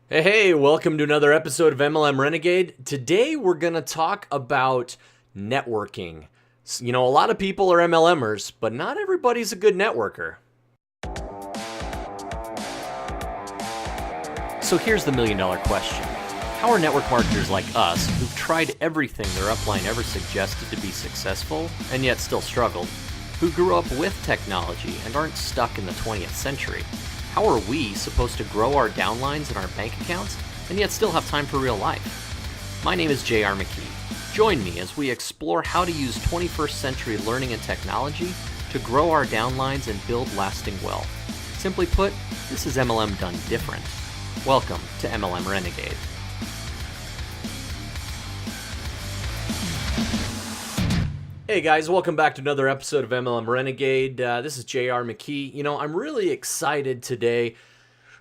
Hey, welcome to another episode of MLM Renegade. Today we're going to talk about networking. A lot of people are MLMers, but not everybody's a good networker. So here's the million-dollar question. How are network marketers like us, who've tried everything their upline ever suggested to be successful, and yet still struggled, who grew up with technology and aren't stuck in the 20th century, how are we supposed to grow our downlines in our bank accounts and yet still have time for real life? My name is J.R. McKee. Join me as we explore how to use 21st century learning and technology to grow our downlines and build lasting wealth. Simply put, this is MLM done different. Welcome to MLM Renegade. Hey guys, welcome back to another episode of MLM Renegade. This is JR McKee. I'm really excited today.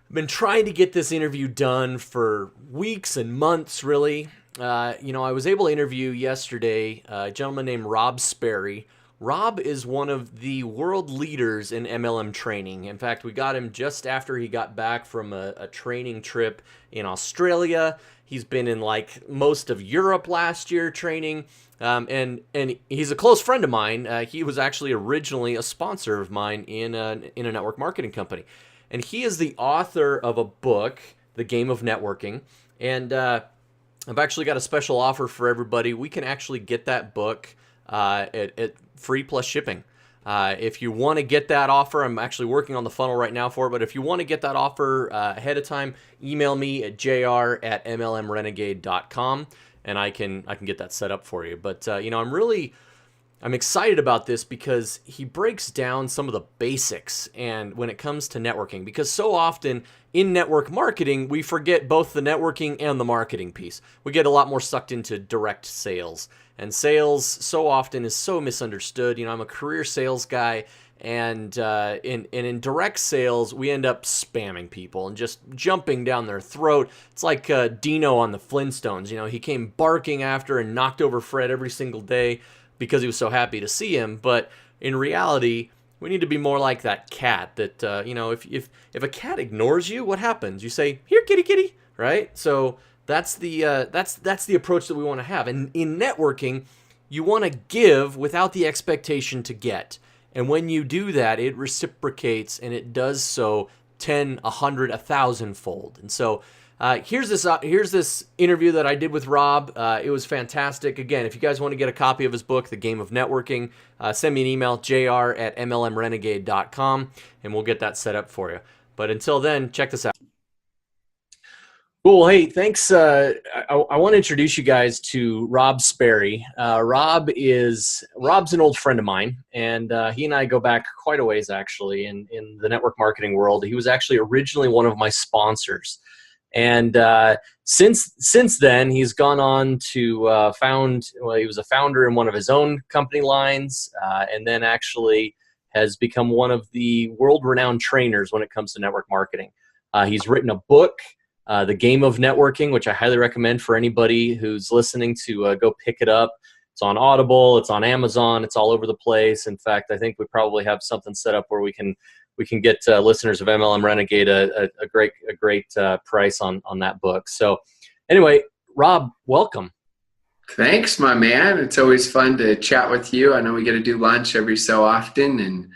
I've been trying to get this interview done for weeks and months, really. I was able to interview yesterday a gentleman named Rob Sperry. Rob is one of the world leaders in MLM training. In fact, we got him just after he got back from a training trip in Australia. He's been in like most of Europe last year training. And he's a close friend of mine. He was actually originally a sponsor of mine in a network marketing company. And he is the author of a book, The Game of Networking. And I've actually got a special offer for everybody. We can actually get that book at free plus shipping. If you want to get that offer, I'm actually working on the funnel right now for it, but if you want to get that offer ahead of time, email me at jr@mlmrenegade.com and I can get that set up for you. But I'm excited about this because he breaks down some of the basics and when it comes to networking, because so often in network marketing, we forget both the networking and the marketing piece. We get a lot more sucked into direct sales, and sales so often is so misunderstood. I'm a career sales guy, and in direct sales, we end up spamming people and just jumping down their throat. It's like Dino on the Flintstones. He came barking after and knocked over Fred every single day because he was so happy to see him. But in reality, we need to be more like that cat that, if a cat ignores you, what happens? You say, "Here, kitty, kitty," right? So that's the approach that we want to have. And in networking, you want to give without the expectation to get. And when you do that, it reciprocates, and it does so 10, 100, 1,000-fold. And so here's this interview that I did with Rob. It was fantastic. Again, if you guys want to get a copy of his book, The Game of Networking, send me an email, jr@mlmrenegade.com, and we'll get that set up for you. But until then, check this out. Cool. Hey, thanks. I want to introduce you guys to Rob Sperry. Rob's an old friend of mine, and he and I go back quite a ways, actually, in the network marketing world. He was actually originally one of my sponsors. And since then, he's gone on to he was a founder in one of his own company lines, and then actually has become one of the world-renowned trainers when it comes to network marketing. He's written a book, The Game of Networking, which I highly recommend for anybody who's listening to go pick it up. It's on Audible, it's on Amazon, it's all over the place. In fact, I think we probably have something set up where we can get listeners of MLM Renegade a great price on that book. So anyway, Rob, welcome. Thanks, my man. It's always fun to chat with you. I know we get to do lunch every so often, and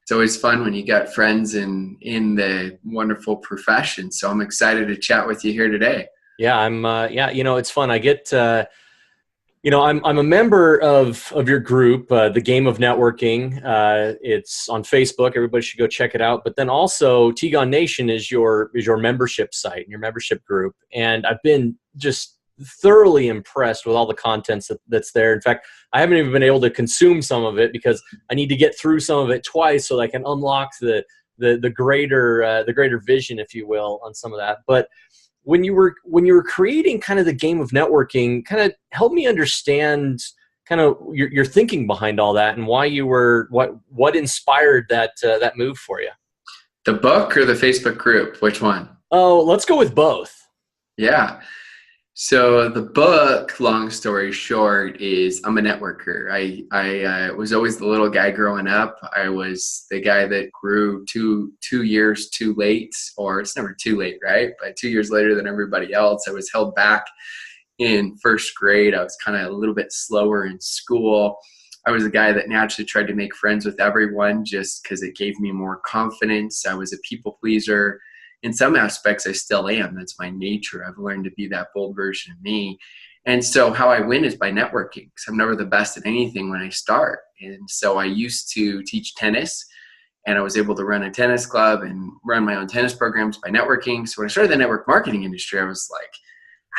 it's always fun when you got friends in the wonderful profession. So I'm excited to chat with you here today. Yeah, it's fun. I get I'm a member of your group, The Game of Networking. It's on Facebook. Everybody should go check it out. But then also, Tigon Nation is your membership site, your membership group, and I've been just thoroughly impressed with all the content that's there. In fact, I haven't even been able to consume some of it because I need to get through some of it twice so that I can unlock the greater vision, if you will, on some of that. But when you were creating kind of the game of networking, kind of help me understand kind of your thinking behind all that and why you were what inspired that move for you. The book or the Facebook group? Which one? Oh, let's go with both. Yeah. So the book, long story short, is I'm a networker. I was always the little guy growing up. I was the guy that grew two years too late, or it's never too late, right? But 2 years later than everybody else. I was held back in first grade. I was kind of a little bit slower in school. I was a guy that naturally tried to make friends with everyone just because it gave me more confidence. I was a people pleaser. In some aspects, I still am. That's my nature. I've learned to be that bold version of me. And so how I win is by networking, because I'm never the best at anything when I start. And so I used to teach tennis, and I was able to run a tennis club and run my own tennis programs by networking. So when I started the network marketing industry, I was like,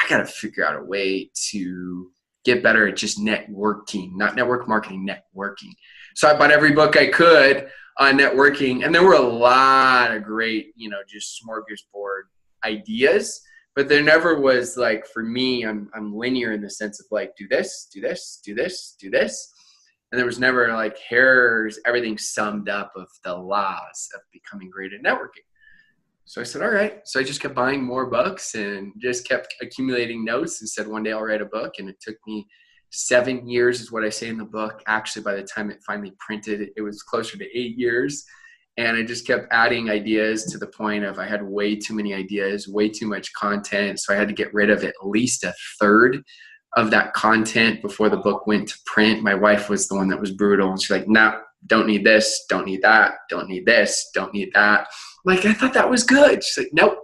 I got to figure out a way to get better at just networking, not network marketing, networking. So I bought every book I could on networking, and there were a lot of great, just smorgasbord ideas, but there never was like, for me, I'm linear in the sense of like, do this, do this, do this, do this. And there was never like, here's everything summed up of the laws of becoming great at networking. So I said, all right. So I just kept buying more books and just kept accumulating notes and said, one day I'll write a book. And it took me 7 years is what I say in the book. Actually, by the time it finally printed, it was closer to 8 years. And I just kept adding ideas to the point of I had way too many ideas, way too much content. So I had to get rid of at least a third of that content before the book went to print. My wife was the one that was brutal. And she's like, no, don't need this, don't need that, don't need this, don't need that. I'm like, I thought that was good. She's like, nope.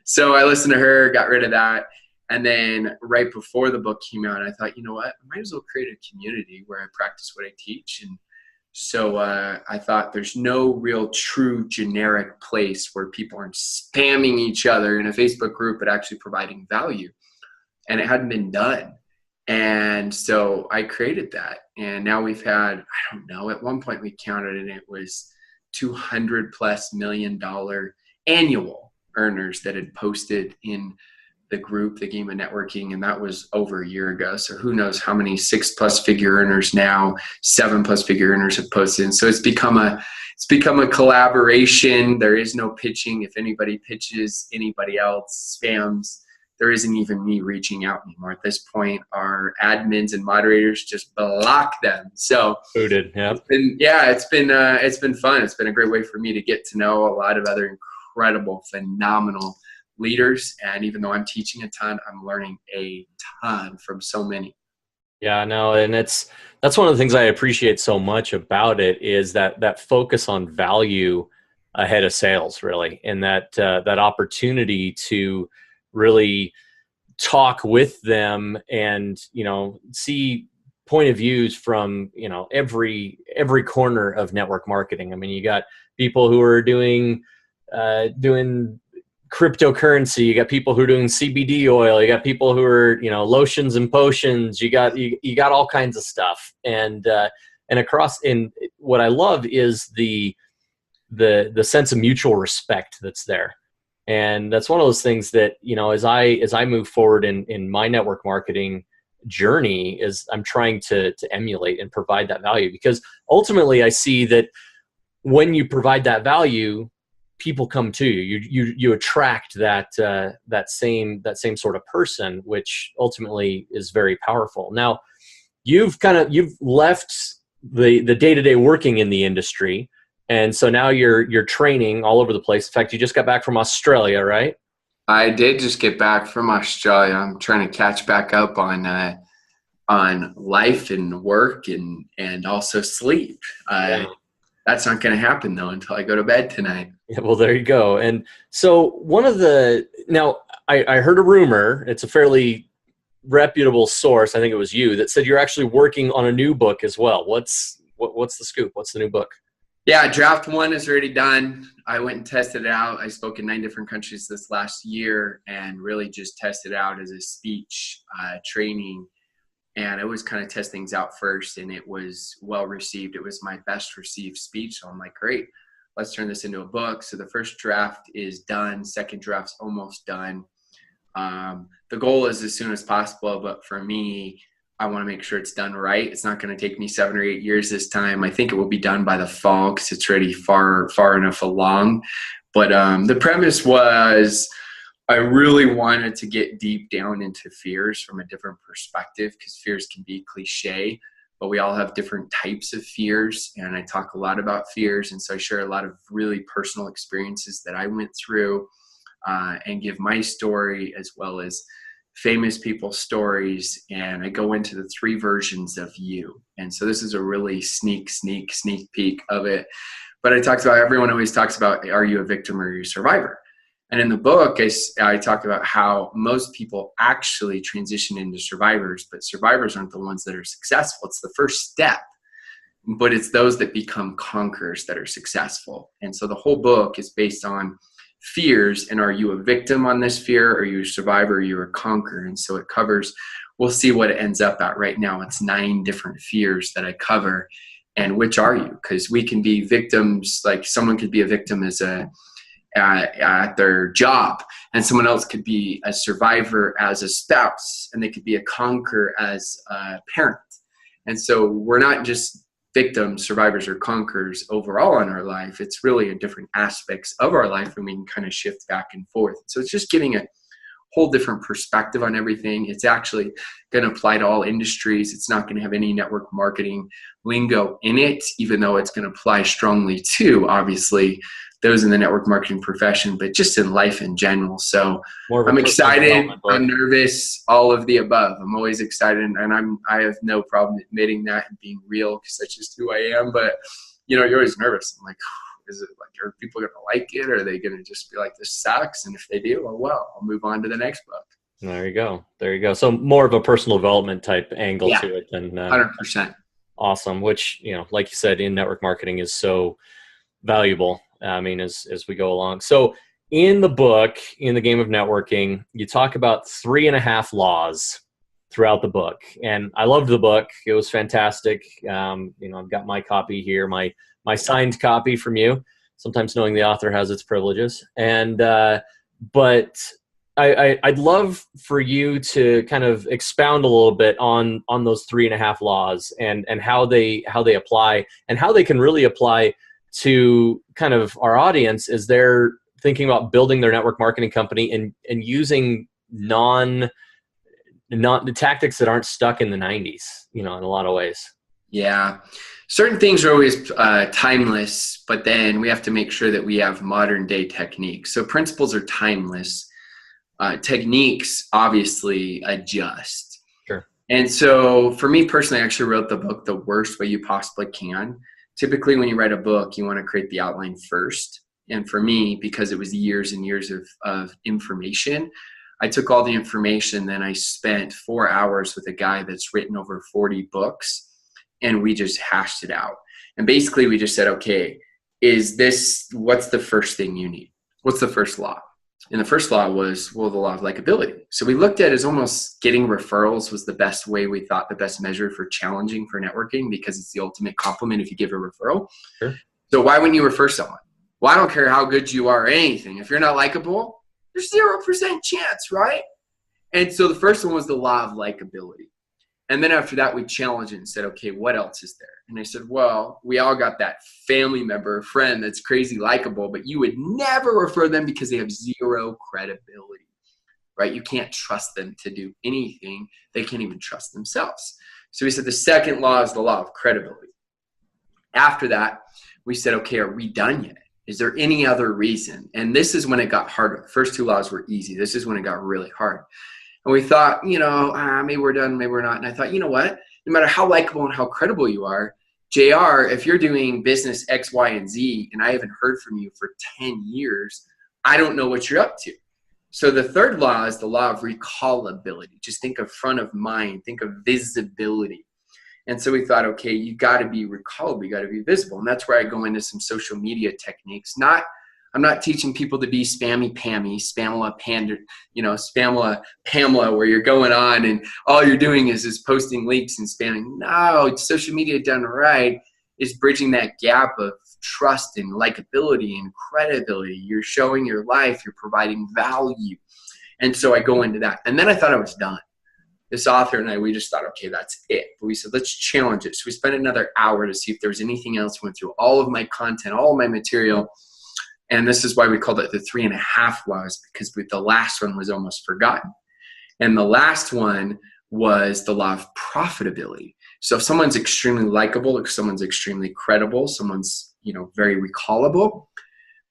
So I listened to her, got rid of that. And then right before the book came out, I thought, you know what, I might as well create a community where I practice what I teach. And so I thought there's no real true generic place where people aren't spamming each other in a Facebook group, but actually providing value. And it hadn't been done. And so I created that. And now we've had, I don't know, at one point we counted and it was $200+ million annual earners that had posted in the group, the Game of Networking, and that was over a year ago. So who knows how many 6+ figure earners now, 7+ figure earners have posted. And so it's become a collaboration. There is no pitching. If anybody pitches anybody else, spams, there isn't even me reaching out anymore. At this point, our admins and moderators just block them. So Booted, yeah. It's been fun. It's been a great way for me to get to know a lot of other incredible, phenomenal leaders. And even though I'm teaching a ton, I'm learning a ton from so many. Yeah, no, and that's one of the things I appreciate so much about it is that focus on value ahead of sales, really, and that opportunity to really talk with them and see point of views from every corner of network marketing. I mean, you got people who are doing cryptocurrency, you got people who are doing CBD oil, you got people who are lotions and potions, you got all kinds of stuff, and across. And what I love is the sense of mutual respect that's there. And that's one of those things that, as I move forward in my network marketing journey, is I'm trying to emulate and provide that value, because ultimately I see that when you provide that value, people come to you. You attract that same sort of person, which ultimately is very powerful. Now, you've left the day-to-day working in the industry. And so now you're training all over the place. In fact, you just got back from Australia, right? I did just get back from Australia. I'm trying to catch back up on life and work and also sleep. Yeah. That's not going to happen though until I go to bed tonight. Yeah, well, there you go. And so I heard a rumor. It's a fairly reputable source. I think it was you that said you're actually working on a new book as well. What's the scoop? What's the new book? Yeah, draft 1 is already done. I went and tested it out. I spoke in 9 different countries this last year and really just tested it out as a speech training. And I always kind of test things out first, and it was well received. It was my best received speech. So I'm like, great, let's turn this into a book. So the first draft is done. Second draft's almost done. The goal is as soon as possible, but for me, I want to make sure it's done right. It's not going to take me 7 or 8 years this time. I think it will be done by the fall because it's already far enough along. But the premise was I really wanted to get deep down into fears from a different perspective, because fears can be cliche, but we all have different types of fears. And I talk a lot about fears. And so I share a lot of really personal experiences that I went through, and give my story as well as famous people's stories. And I go into the 3 versions of you. And so this is a really sneak peek of it. But I talked about, everyone always talks about, are you a victim or are you a survivor? And in the book, I talk about how most people actually transition into survivors, but survivors aren't the ones that are successful. It's the first step, but it's those that become conquerors that are successful. And so the whole book is based on fears, and are you a victim on this fear? Are you a survivor? Are you a conqueror? And so it covers, we'll see what it ends up at. Right now, it's 9 different fears that I cover. And which are you? Because we can be victims, like someone could be a victim at their job, and someone else could be a survivor as a spouse, and they could be a conqueror as a parent. And so we're not just victims, survivors, or conquerors overall in our life. It's really in different aspects of our life, and we can kind of shift back and forth. So it's just giving a whole different perspective on everything. It's actually going to apply to all industries. It's not going to have any network marketing lingo in it, even though it's going to apply strongly to, obviously, those in the network marketing profession, but just in life in general. So I'm excited, I'm nervous, all of the above. I'm always excited, and I have no problem admitting that and being real, because that's just who I am. But you're always nervous. I'm like, is it like, are people going to like it? Or are they going to just be like, this sucks? And if they do, well, I'll move on to the next book. There you go. So more of a personal development type angle to it than 100%. Awesome. Which, like you said, in network marketing is so valuable. I mean, as we go along. So in the book, in the game of networking, you talk about 3.5 laws throughout the book. And I loved the book. It was fantastic. I've got my copy here, my signed copy from you. Sometimes knowing the author has its privileges. And, but I'd love for you to kind of expound a little bit on those 3.5 laws and how they apply, and how they can really apply to kind of our audience as they're thinking about building their network marketing company and using not the tactics that aren't stuck in the 90s, in a lot of ways. Yeah. Certain things are always timeless, but then we have to make sure that we have modern day techniques. So principles are timeless. Techniques obviously adjust. Sure. And so for me personally, I actually wrote the book the worst way you possibly can. Typically, when you write a book, you want to create the outline first. And for me, because it was years and years of information, I took all the information, then I spent 4 hours with a guy that's written over 40 books, and we just hashed it out. And basically, we just said, okay, what's the first thing you need? What's the first law? And the first law was, the law of likability. So we looked at it as almost getting referrals was the best way, we thought the best measure for challenging for networking, because it's the ultimate compliment if you give a referral. Sure. So why wouldn't you refer someone? Well, I don't care how good you are or anything. If you're not likable, there's 0% chance, right? And so the first one was the law of likability. And then after that, we challenged it and said, okay, what else is there? And I said, well, we all got that family member, friend that's crazy likable, but you would never refer them because they have 0 credibility, right? You can't trust them to do anything. They can't even trust themselves. So we said the second law is the law of credibility. After that, we said, okay, are we done yet? Is there any other reason? And this is when it got harder. The first 2 laws were easy. This is when it got really hard. And we thought, maybe we're done, maybe we're not. And I thought, you know what? No matter how likable and how credible you are, JR, if you're doing business X, Y, and Z, and I haven't heard from you for 10 years, I don't know what you're up to. So the third law is the law of recallability. Just think of front of mind, think of visibility. And so we thought, okay, you got to be recallable, you got to be visible. And that's where I go into some social media techniques. I'm not teaching people to be spammy Pammy, Spamla Panda, Spamla Pamela, where you're going on and all you're doing is posting links and spamming. No, social media done right is bridging that gap of trust and likability and credibility. You're showing your life, you're providing value. And so I go into that. And then I thought I was done. This author and I, we just thought, okay, that's it. But we said, let's challenge it. So we spent another hour to see if there was anything else. Went through all of my content, all of my material. And this is why we called it the 3.5 laws, because the last one was almost forgotten. And the last one was the law of profitability. So if someone's extremely likable, if someone's extremely credible, someone's, very recallable,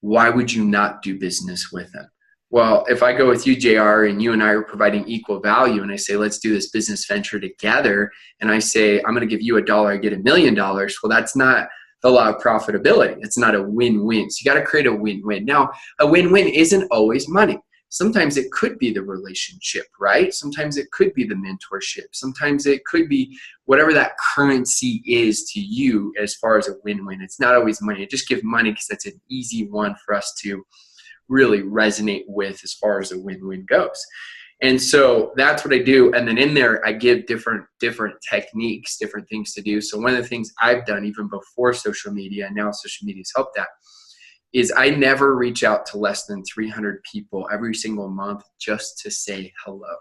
why would you not do business with them? Well, if I go with you, JR, and you and I are providing equal value, and I say, let's do this business venture together, and I say, I'm going to give you $1, I get $1 million. Well, that's not the law of profitability. It's not a win-win. So you got to create a win-win. Now, a win-win isn't always money. Sometimes it could be the relationship, right? Sometimes it could be the mentorship. Sometimes it could be whatever that currency is to you as far as a win-win. It's not always money. I just give money because that's an easy one for us to really resonate with as far as a win-win goes. And so that's what I do. And then in there, I give different techniques, different things to do. So one of the things I've done even before social media, and now social media has helped that, is I never reach out to less than 300 people every single month just to say hello.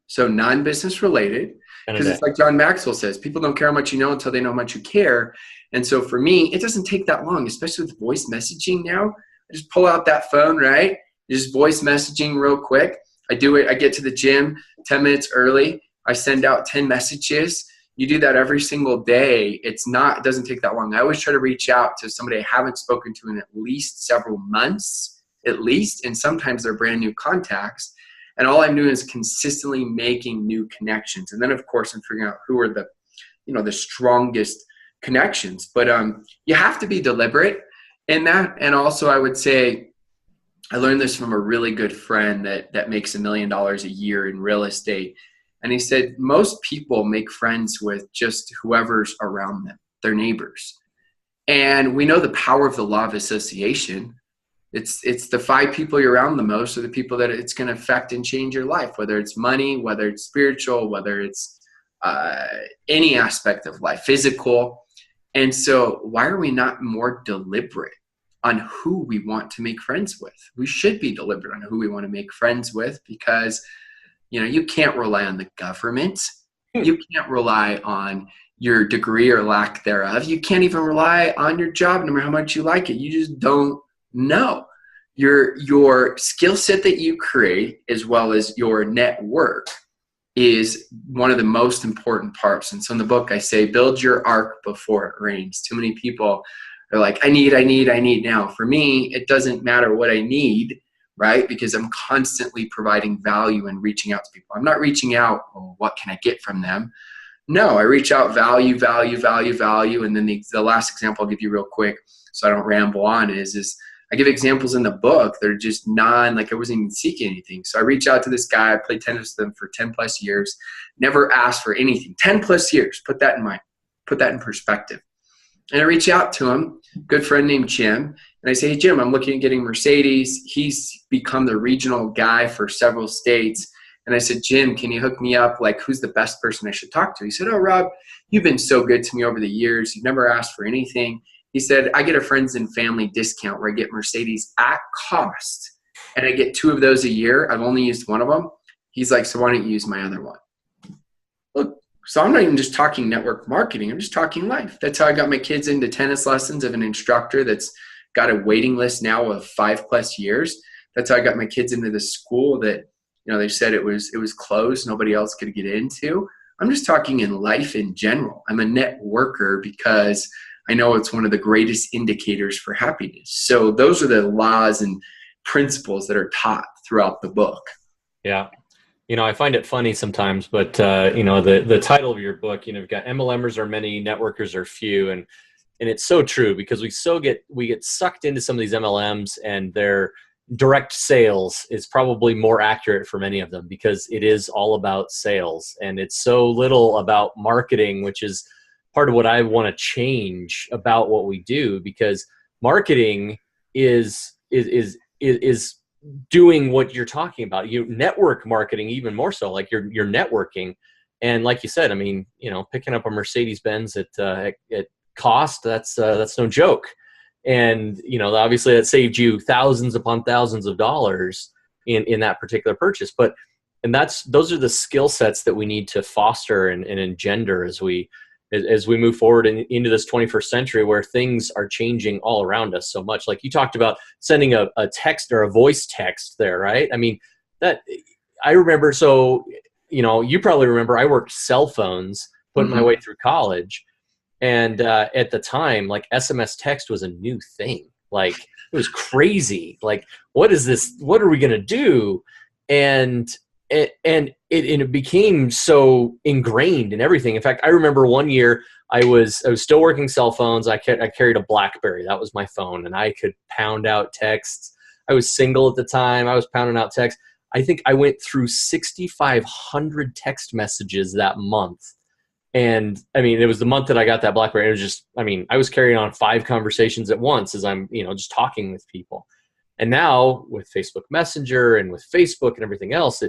So non-business related, because it's like John Maxwell says, people don't care how much you know until they know how much you care. And so for me, it doesn't take that long, especially with voice messaging now. I just pull out that phone, right? Just voice messaging real quick. I do it. I get to the gym 10 minutes early. I send out 10 messages. You do that every single day. It doesn't take that long. I always try to reach out to somebody I haven't spoken to in at least several months, at least, and sometimes they're brand new contacts. And all I'm doing is consistently making new connections. And then, of course, I'm figuring out who are the strongest connections. But you have to be deliberate in that. And also, I would say, I learned this from a really good friend that makes $1 million a year in real estate. And he said, most people make friends with just whoever's around them, their neighbors. And we know the power of the law of association. It's the 5 people you're around the most are the people that it's going to affect and change your life, whether it's money, whether it's spiritual, whether it's any aspect of life, physical. And so why are we not more deliberate on who we want to make friends with? We should be deliberate on who we want to make friends with, because you can't rely on the government. You can't rely on your degree or lack thereof. You can't even rely on your job, no matter how much you like it. You just don't know. Your skill set that you create, as well as your network, is one of the most important parts. And so in the book, I say, build your ark before it rains. Too many people are like, I need now. For me, it doesn't matter what I need, right? Because I'm constantly providing value and reaching out to people. I'm not reaching out, oh, what can I get from them? No, I reach out value. And then the last example I'll give you real quick, so I don't ramble on, is I give examples in the book that are just I wasn't even seeking anything. So I reach out to this guy. I played tennis with him for 10 plus years, never asked for anything. 10 plus years. Put that in mind. Put that in perspective. And I reach out to him, good friend named Jim. And I say, hey, Jim, I'm looking at getting Mercedes. He's become the regional guy for several states. And I said, Jim, can you hook me up? Like, who's the best person I should talk to? He said, oh, Rob, you've been so good to me over the years. You've never asked for anything. He said, I get a friends and family discount where I get Mercedes at cost. And I get 2 of those a year. I've only used one of them. He's like, so why don't you use my other one? Look, so I'm not even just talking network marketing. I'm just talking life. That's how I got my kids into tennis lessons of an instructor that's got a waiting list now of 5+ years. That's how I got my kids into the school that, they said it was closed. Nobody else could get into. I'm just talking in life in general. I'm a networker because I know it's one of the greatest indicators for happiness. So those are the laws and principles that are taught throughout the book. Yeah. I find it funny sometimes, but the title of your book, you've got MLMers are many, networkers are few. And it's so true, because we get sucked into some of these MLMs, and their direct sales is probably more accurate for many of them, because it is all about sales, and it's so little about marketing, which is part of what I want to change about what we do, because marketing is doing what you're talking about. You network marketing even more so, like you're networking. And like you said, picking up a Mercedes-Benz at cost, that's no joke. And, obviously that saved you thousands upon thousands of dollars in that particular purchase. Those are the skill sets that we need to foster and engender as we as we move forward into this 21st century where things are changing all around us so much. Like you talked about sending a text or a voice text there, right? I mean, that I remember. So, you probably remember I worked cell phones putting my way through college. And at the time, like SMS text was a new thing. Like it was crazy. Like, what is this? What are we going to do? And it became so ingrained in everything. In fact, I remember one year I was still working cell phones. I carried a BlackBerry. That was my phone, and I could pound out texts. I was single at the time. I was pounding out texts. I think I went through 6,500 text messages that month. And I mean, it was the month that I got that BlackBerry. It was just, I mean, I was carrying on 5 conversations at once as I'm, just talking with people. And now with Facebook Messenger and with Facebook and everything else,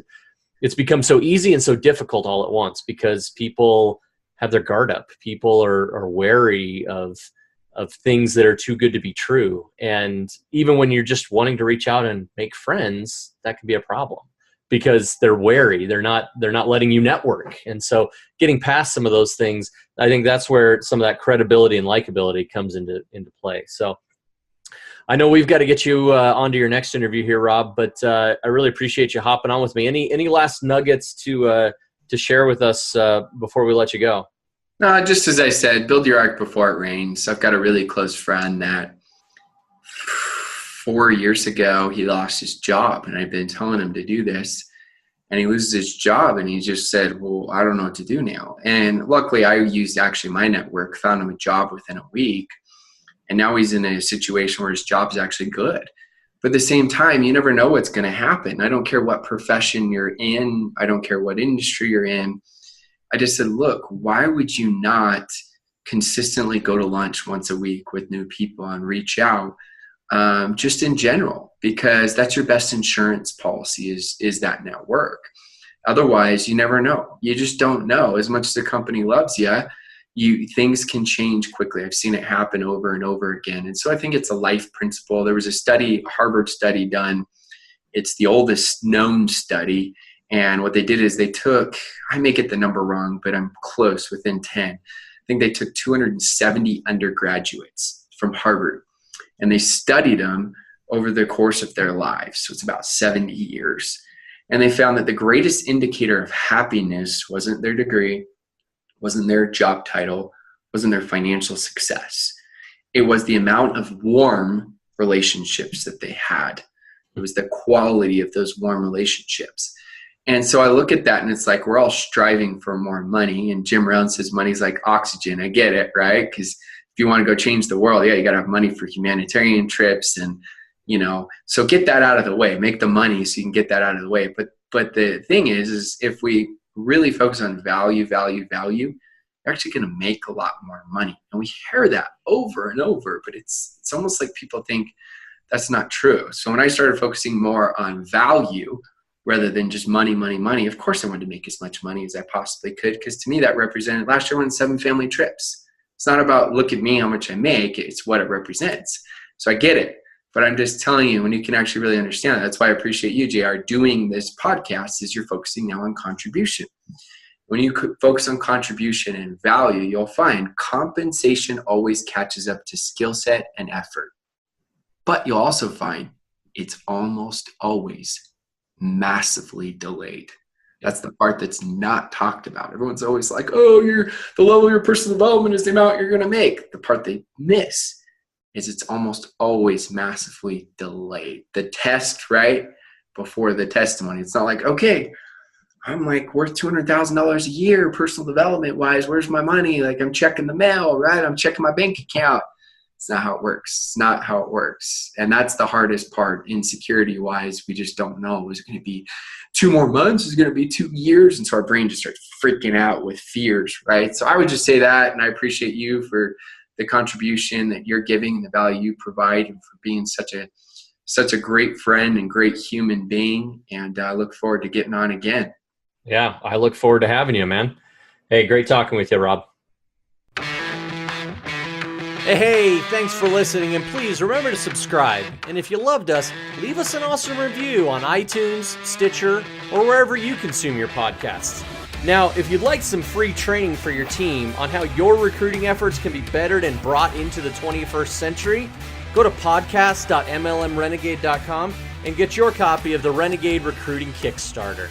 it's become so easy and so difficult all at once because people have their guard up. People are wary of things that are too good to be true. And even when you're just wanting to reach out and make friends, that can be a problem because they're wary. They're not letting you network. And so getting past some of those things, I think that's where some of that credibility and likability comes into play. So I know we've got to get you onto your next interview here, Rob, but I really appreciate you hopping on with me. Any last nuggets to share with us before we let you go? No, just as I said, build your ark before it rains. I've got a really close friend that 4 years ago, he lost his job, and I've been telling him to do this, and he loses his job, and he just said, well, I don't know what to do now. And luckily, I used actually my network, found him a job within a week, and now he's in a situation where his job is actually good. But at the same time, you never know what's going to happen. I don't care what profession you're in. I don't care what industry you're in. I just said, look, why would you not consistently go to lunch once a week with new people and reach out? Just in general, because that's your best insurance policy is that network. Otherwise, you never know. You just don't know. As much as the company loves you, things can change quickly. I've seen it happen over and over again. And so I think it's a life principle. There was a Harvard study done. It's the oldest known study. And what they did is they took, I may get the number wrong, but I'm close, within 10. I think they took 270 undergraduates from Harvard, and they studied them over the course of their lives. So it's about 70 years. And they found that the greatest indicator of happiness wasn't their degree, wasn't their job title, wasn't their financial success. It was the amount of warm relationships that they had. It was the quality of those warm relationships. And so I look at that and it's like, we're all striving for more money. And Jim Rohn says money's like oxygen. I get it, right? Because if you want to go change the world, you got to have money for humanitarian trips and, so get that out of the way, make the money so you can get that out of the way. But the thing is if we really focus on value, you're actually going to make a lot more money. And we hear that over and over, but it's almost like people think that's not true. So when I started focusing more on value rather than just money, of course I wanted to make as much money as I possibly could, because to me that represented, last year I went 7 family trips. It's not about look at me, how much I make, it's what it represents. So I get it. But I'm just telling you, when you can actually really understand that, that's why I appreciate you, JR, doing this podcast, is you're focusing now on contribution. When you focus on contribution and value, you'll find compensation always catches up to skill set and effort. But you'll also find it's almost always massively delayed. That's the part that's not talked about. Everyone's always like, oh, the level of your personal development is the amount you're going to make. The part they miss is it's almost always massively delayed. The test, right, before the testimony. It's not like, okay, I'm like worth $200,000 a year personal development wise. Where's my money? Like I'm checking the mail, right? I'm checking my bank account. It's not how it works. It's not how it works. And that's the hardest part. Insecurity wise, we just don't know. Is it going to be 2 more months? Is it going to be 2 years? And so our brain just starts freaking out with fears, right? So I would just say that, and I appreciate you for the contribution that you're giving and the value you provide, and for being such a great friend and great human being. And I look forward to getting on again. Yeah, I look forward to having you, man. Hey, great talking with you, Rob. Hey, thanks for listening, and please remember to subscribe. And if you loved us, leave us an awesome review on iTunes, Stitcher, or wherever you consume your podcasts. Now, if you'd like some free training for your team on how your recruiting efforts can be bettered and brought into the 21st century, go to podcast.mlmrenegade.com and get your copy of the Renegade Recruiting Kickstarter.